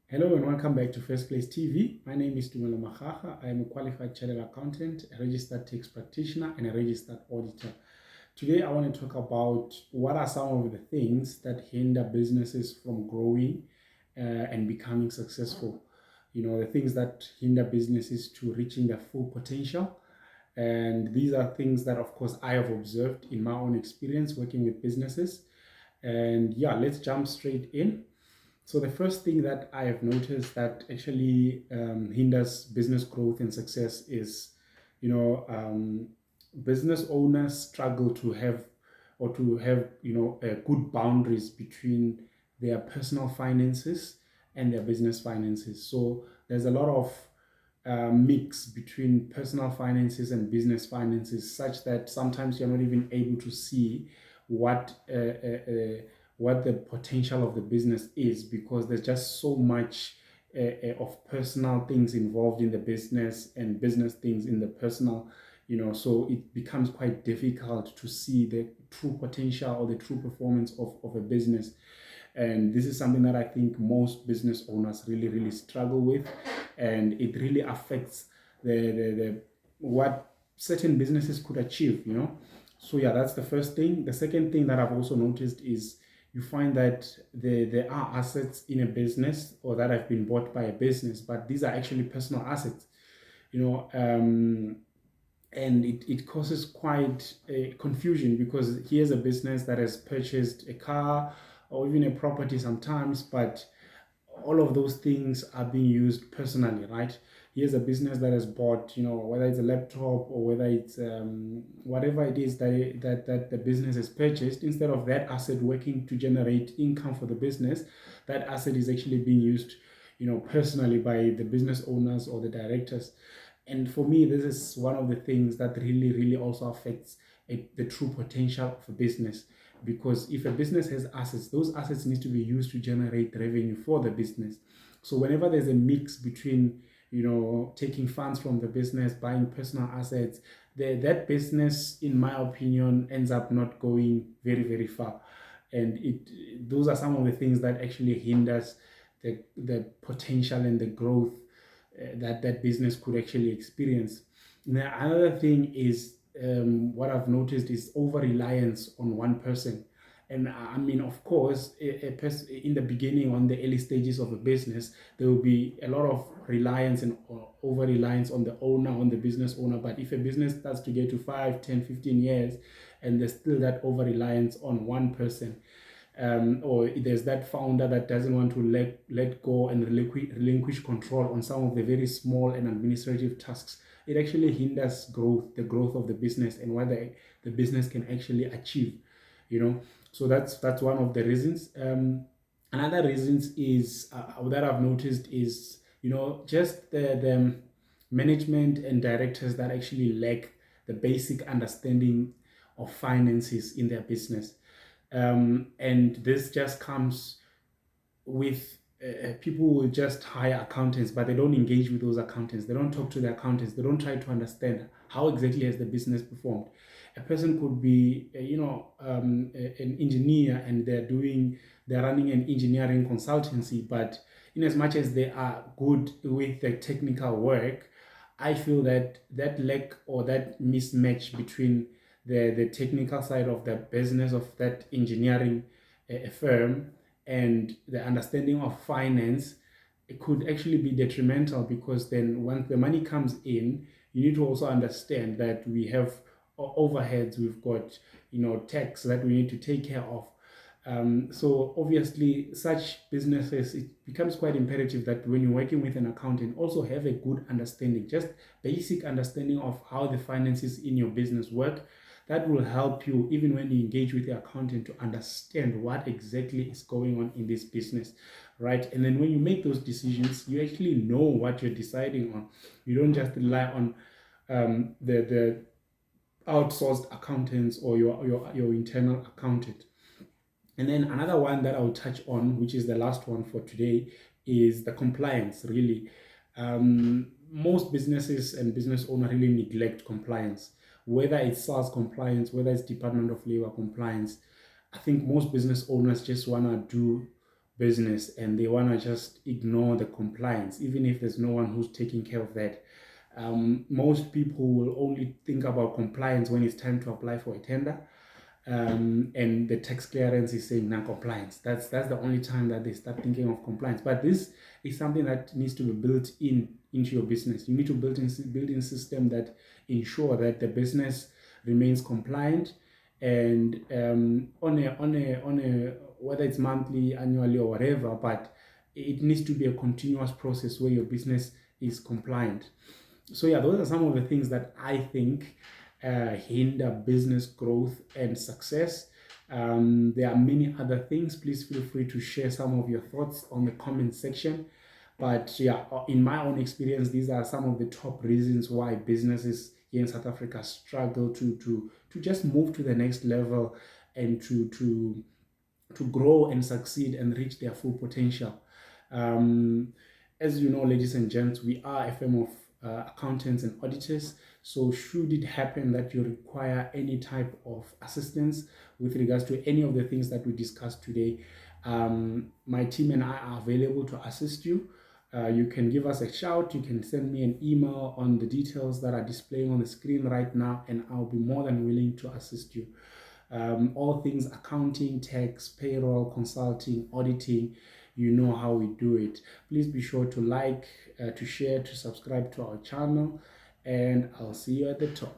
Hello and welcome back to First Place TV. My name is Tumelo Makgakga. I am a qualified chartered accountant, a registered tax practitioner, and a registered auditor. Today, I want to talk about what are some of the things that hinder businesses from growing and becoming successful. The things that hinder businesses to reaching their full potential. And these are things that, of course, I have observed in my own experience working with businesses. And yeah, let's jump straight in. So the first thing that I have noticed that actually hinders business growth and success is, you know, um, business owners struggle to have good boundaries between their personal finances and their business finances. So there's a lot of mix between personal finances and business finances, such that sometimes you're not even able to see what what the potential of the business is, because there's just so much of personal things involved in the business and business things in the personal. So it becomes quite difficult to see the true potential or the true performance of a business. And this is something that I think most business owners really, really struggle with. And it really affects the what certain businesses could achieve. So yeah, that's the first thing. The second thing that I've also noticed is you find that there are assets in a business or that have been bought by a business, but these are actually personal assets. You know, and it causes quite a confusion, because here's a business that has purchased a car or even a property sometimes, but all of those things are being used personally, right? Here's a business that has bought, whether it's a laptop or whether it's whatever it is that the business has purchased. Instead of that asset working to generate income for the business, that asset is actually being used, personally by the business owners or the directors. And for me, this is one of the things that really, really also affects the true potential of a business. Because if a business has assets, those assets need to be used to generate revenue for the business. So whenever there's a mix between, taking funds from the business, buying personal assets, that business, in my opinion, ends up not going very, very far. And those are some of the things that actually hinders the potential and the growth that business could actually experience. Now, another thing is, what I've noticed is over reliance on one person. And I mean, of course, in the beginning, on the early stages of a business, there will be a lot of reliance and over reliance on the owner, on the business owner. But if a business starts to get to 5, 10, 15 years, and there's still that over reliance on one person, or there's that founder that doesn't want to let go and relinquish control on some of the very small and administrative tasks, it actually hinders the growth of the business and what the business can actually achieve. So that's one of the reasons. Another reasons is that I've noticed is, just the management and directors that actually lack the basic understanding of finances in their business. And this just comes with people will just hire accountants, but they don't engage with those accountants. They don't talk to the accountants. They don't try to understand how exactly has the business performed. A person could be, an engineer, and they're running an engineering consultancy, but in as much as they are good with the technical work, I feel that that lack or that mismatch between the technical side of the business of that engineering firm and the understanding of finance, it could actually be detrimental, because then once the money comes in, you need to also understand that we have overheads, we've got tax that we need to take care of. So obviously, such businesses, it becomes quite imperative that when you're working with an accountant, also have a good understanding, just basic understanding of how the finances in your business work. That will help you even when you engage with the accountant to understand what exactly is going on in this business, right? And then when you make those decisions, you actually know what you're deciding on. You don't just rely on the outsourced accountants or your internal accountant. And then another one that I'll touch on, which is the last one for today, is the compliance, really. Most businesses and business owners really neglect compliance, whether it's SARS compliance, whether it's Department of Labor compliance. I think most business owners just want to do business and they want to just ignore the compliance, even if there's no one who's taking care of that. Most people will only think about compliance when it's time to apply for a tender, and the tax clearance is saying non-compliance. That's the only time that they start thinking of compliance. But this is something that needs to be built into your business. You need to build in system that ensure that the business remains compliant, and on a whether it's monthly, annually, or whatever, but it needs to be a continuous process where your business is compliant. So yeah, those are some of the things that I think hinder business growth and success. There are many other things. Please feel free to share some of your thoughts on the comment section. But yeah, in my own experience, these are some of the top reasons why businesses here in South Africa struggle to just move to the next level and to grow and succeed and reach their full potential. Um, as you know, ladies and gents, we are a firm of accountants and auditors. So should it happen that you require any type of assistance with regards to any of the things that we discussed today, my team and I are available to assist you. You can give us a shout. You can send me an email on the details that are displaying on the screen right now, and I'll be more than willing to assist you. All things accounting, tax, payroll, consulting, auditing, you know how we do it. Please be sure to like, to share, to subscribe to our channel, and I'll see you at the top.